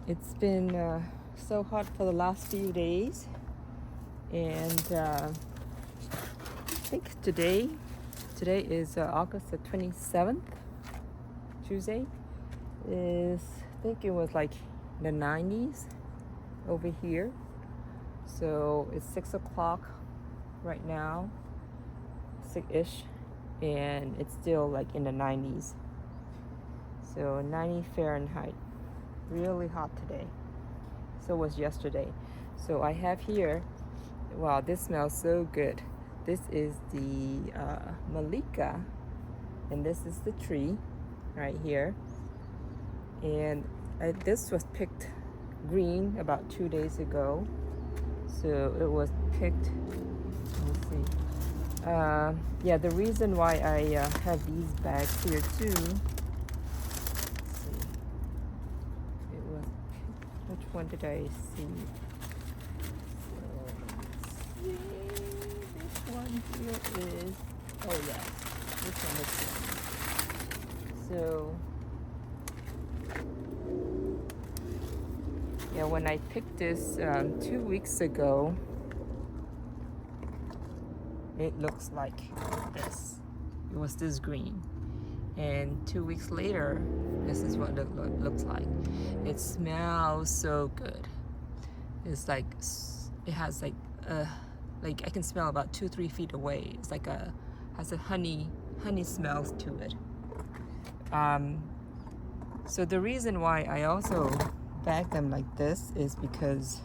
It's been so hot for the last few days, and I think today is August the 27th, Tuesday. I think it was like the 90s over here. So it's 6 o'clock right now, 6-ish, and it's still like in the 90s. So 90 Fahrenheit. Really hot today. So was yesterday. So I have here, wow, this smells so good. This is the mallika, and this is the tree right here. And this was picked green about 2 days ago. So it was picked, let me see. Yeah, the reason why I have these bags here too. Which one did I see? So let's see. This one here is, oh yeah, this one is one. So yeah, when I picked this 2 weeks ago, it looks like this. It was this green. And 2 weeks later, this is what it looks like. It smells so good. It's like, it has like I can smell about 2-3 feet away. It's like has a honey smells to it. So the reason why I also bag them like this is because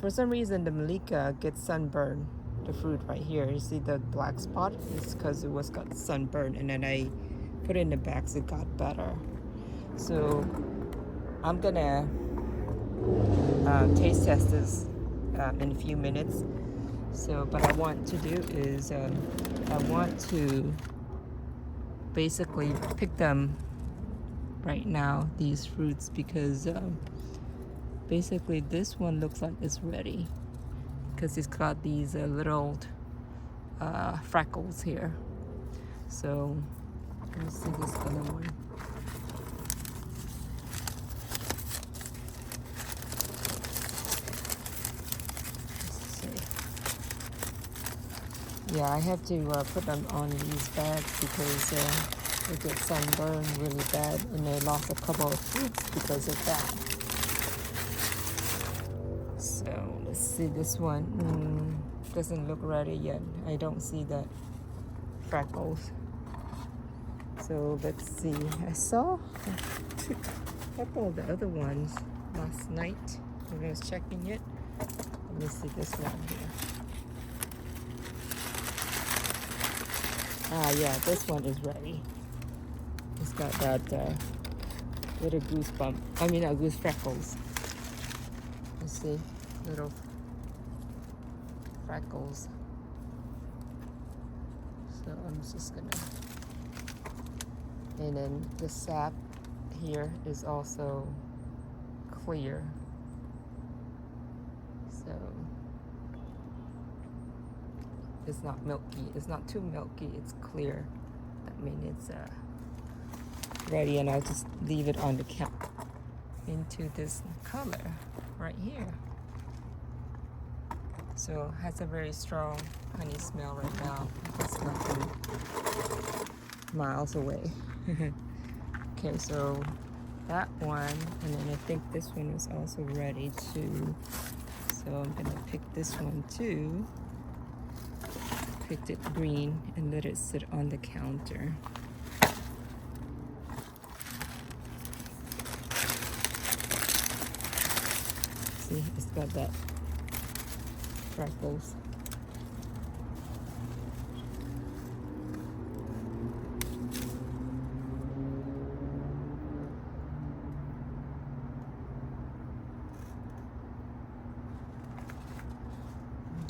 for some reason the mallika gets sunburned. The fruit right here, you see the black spot? It's because it was got sunburned, and then I put it in the bags, it got better. So I'm gonna taste test this in a few minutes. So but I want to do is I want to basically pick them right now, these fruits, because basically this one looks like it's ready because it's got these little freckles here. So let's see this other one. Let's see. Yeah, I have to put them on these bags because they get sunburned really bad, and they lost a couple of fruits because of that. So let's see, this one doesn't look ready yet. I don't see the freckles. So let's see. I saw a couple of the other ones last night when I was checking it. Let me see this one here. Yeah, this one is ready. It's got that little goosebump. I mean, goose freckles. Let's see, little freckles. So I'm just gonna, and then the sap here is also clear. So it's not milky. It's not too milky. It's clear. That means it's ready, and I'll just leave it on the cap into this color right here. So it has a very strong honey smell right now. It's nothing miles away. Okay, so that one, and then I think this one is also ready too. So I'm gonna pick this one too. Picked it green and let it sit on the counter. See, it's got that freckles.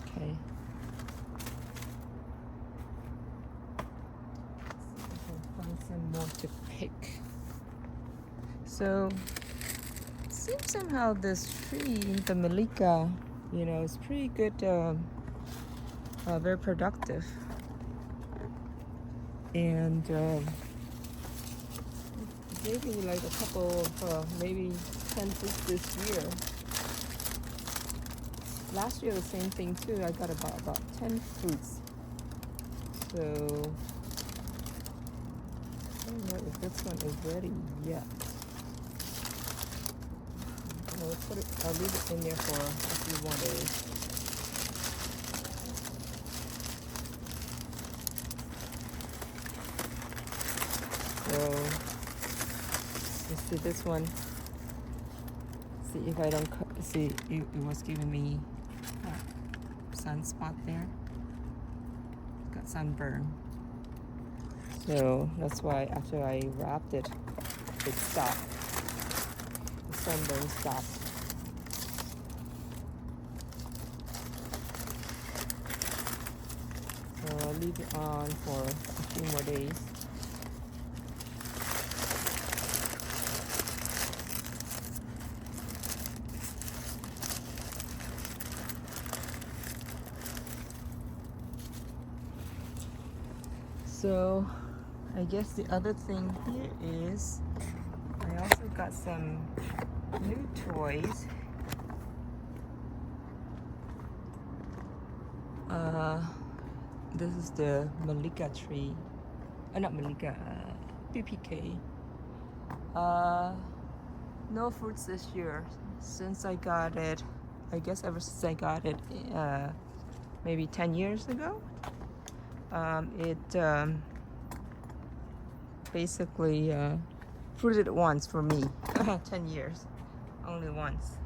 Okay. I'll find some more to pick. So it seems somehow this tree, the mallika, it's pretty good, very productive. And Gave me like a couple of maybe 10 fruits this year. Last year the same thing too. I got about 10 fruits. So I don't know if this one is ready yet. I'll leave it in there for a few more days. So let's see this one. See if I don't see it was giving me sunspot there. Got sunburn. So that's why after I wrapped it, it stopped. The sunburn stopped. So I'll leave it on for a few more days. So I guess the other thing here is I also got some new toys. This is the mallika tree. Not mallika, PPK. No fruits this year since I got it. I guess ever since I got it maybe 10 years ago. It basically fruited once for me. 10 years, only once.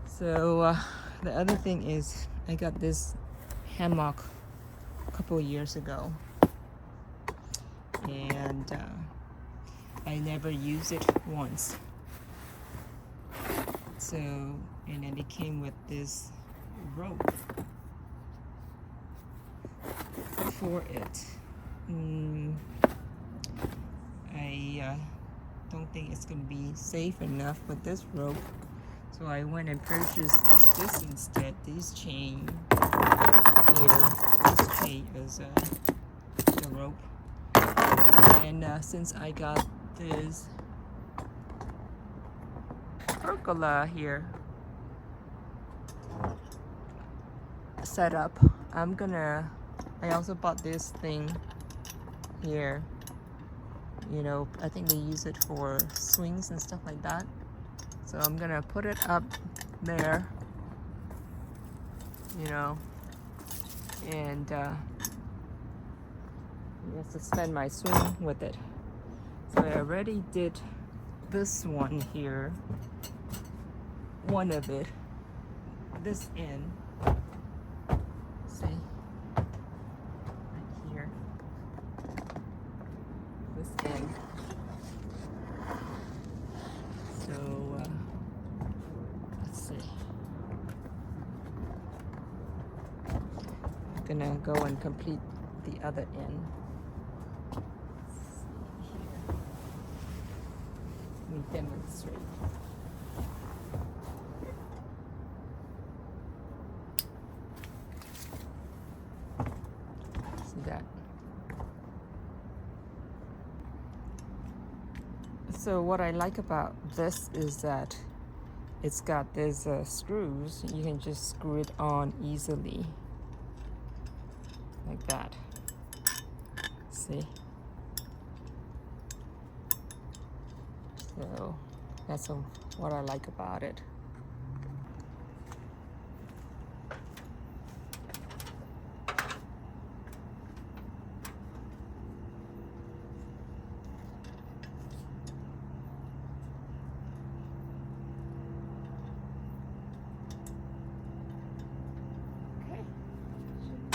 So the other thing is I got this hammock a couple of years ago, and I never used it once. So, and then it came with this rope for it. I don't think it's gonna be safe enough with this rope, so I went and purchased this instead. This chain here, this chain is the rope, and since I got this pergola here set up, I also bought this thing here. You know, I think they use it for swings and stuff like that. So I'm gonna put it up there, you know, and suspend my swing with it. So I already did this one here, one of it, this end. See, right here, this end. So let's see. I'm gonna go and complete the other end. Let me demonstrate. See that? So what I like about this is that it's got these screws. You can just screw it on easily, like that. See? So that's what I like about it. Okay,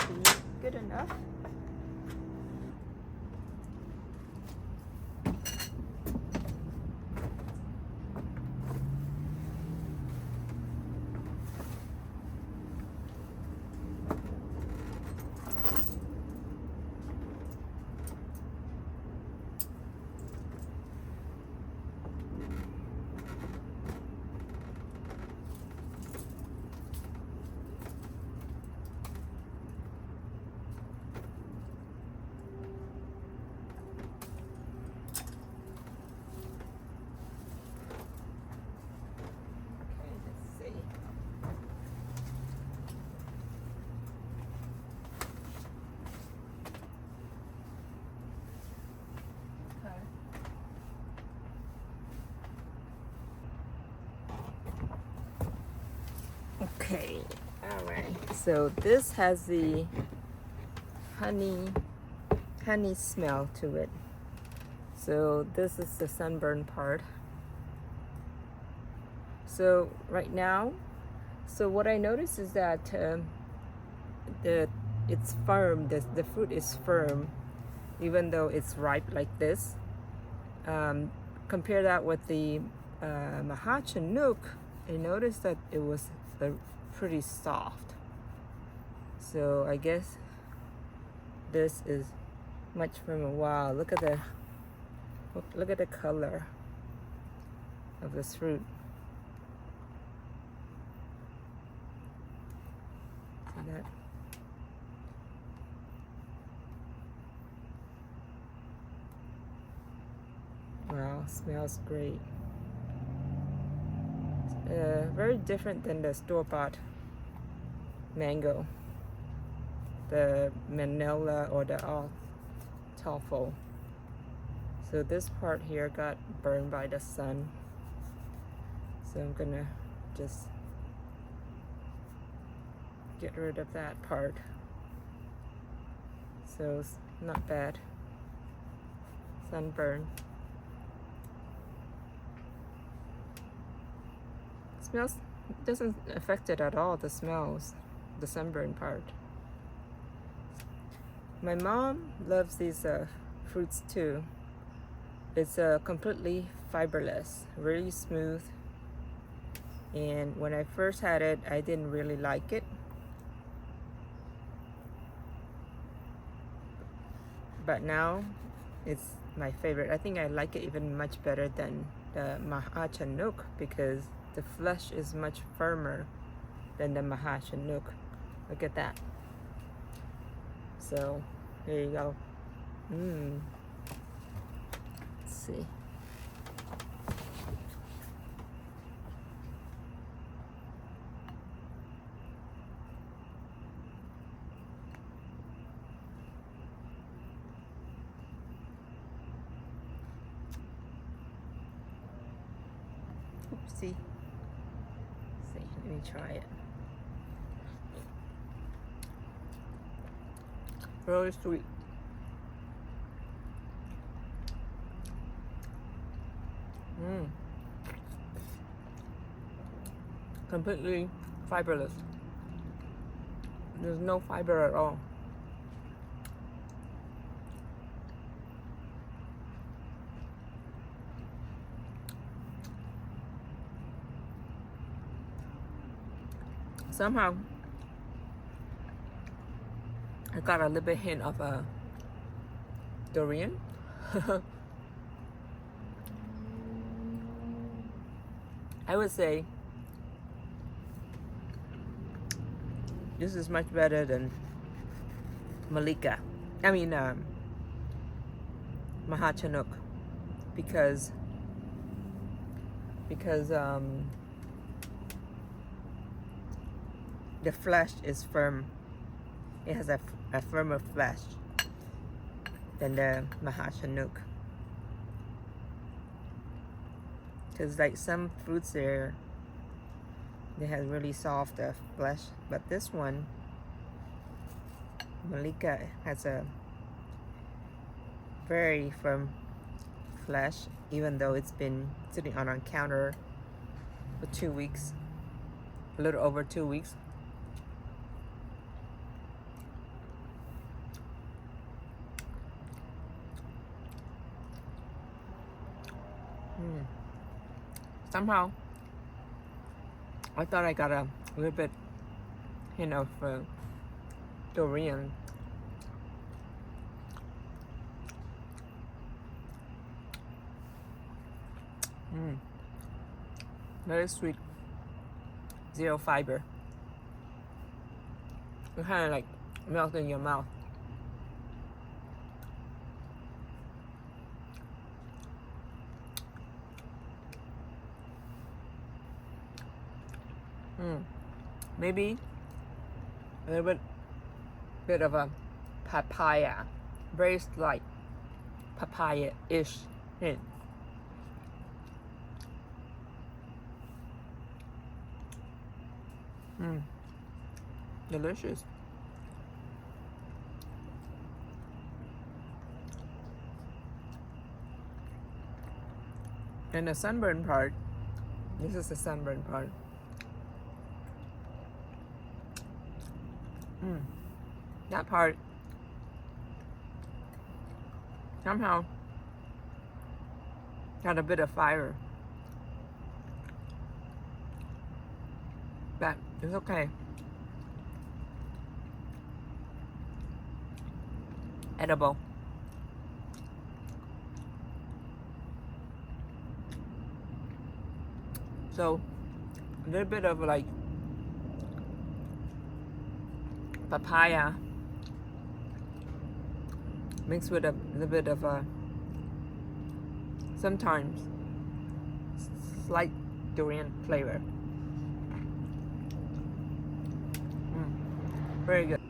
should be good enough. Okay, all right. So this has the honey smell to it. So this is the sunburn part. So right now, so what I noticed is that it's firm. The fruit is firm, even though it's ripe like this. Compare that with the Mahachinook. I noticed that it was pretty soft. So I guess this is much firmer. Wow, look at the color of this fruit. See that? Wow, smells great. Very different than the store-bought mango, the Manila or the Toffle. So this part here got burned by the sun. So I'm gonna just get rid of that part. So it's not bad. Sunburn. Smells doesn't affect it at all. The smells, the sunburn part. My mom loves these fruits too. It's completely fiberless, really smooth. And when I first had it, I didn't really like it. But now it's my favorite. I think I like it even much better than the Mahachinook because the flesh is much firmer than the Mahachinook. Look at that. So there you go. Let's see. Oopsie. Let me try it. Really sweet. Completely fiberless. There's no fiber at all. Somehow I got a little bit hint of a durian. I would say this is much better than mallika. I mean Mahachinook because the flesh is firm. It has a firmer flesh than the Mahachinook. Because like some fruits there, they have really soft flesh, but this one, mallika, has a very firm flesh, even though it's been sitting on our counter for 2 weeks, a little over 2 weeks. Somehow, I thought I got a little bit hint of durian. Very sweet, zero fiber. It kind of like melts in your mouth. Maybe a little bit of a papaya, very slight papaya-ish hint. Delicious. And the sunburn part, this is the sunburn part. That part somehow got a bit of fire, but it's okay. Edible. So a little bit of like papaya mixed with a little bit of sometimes slight durian flavor. Very good.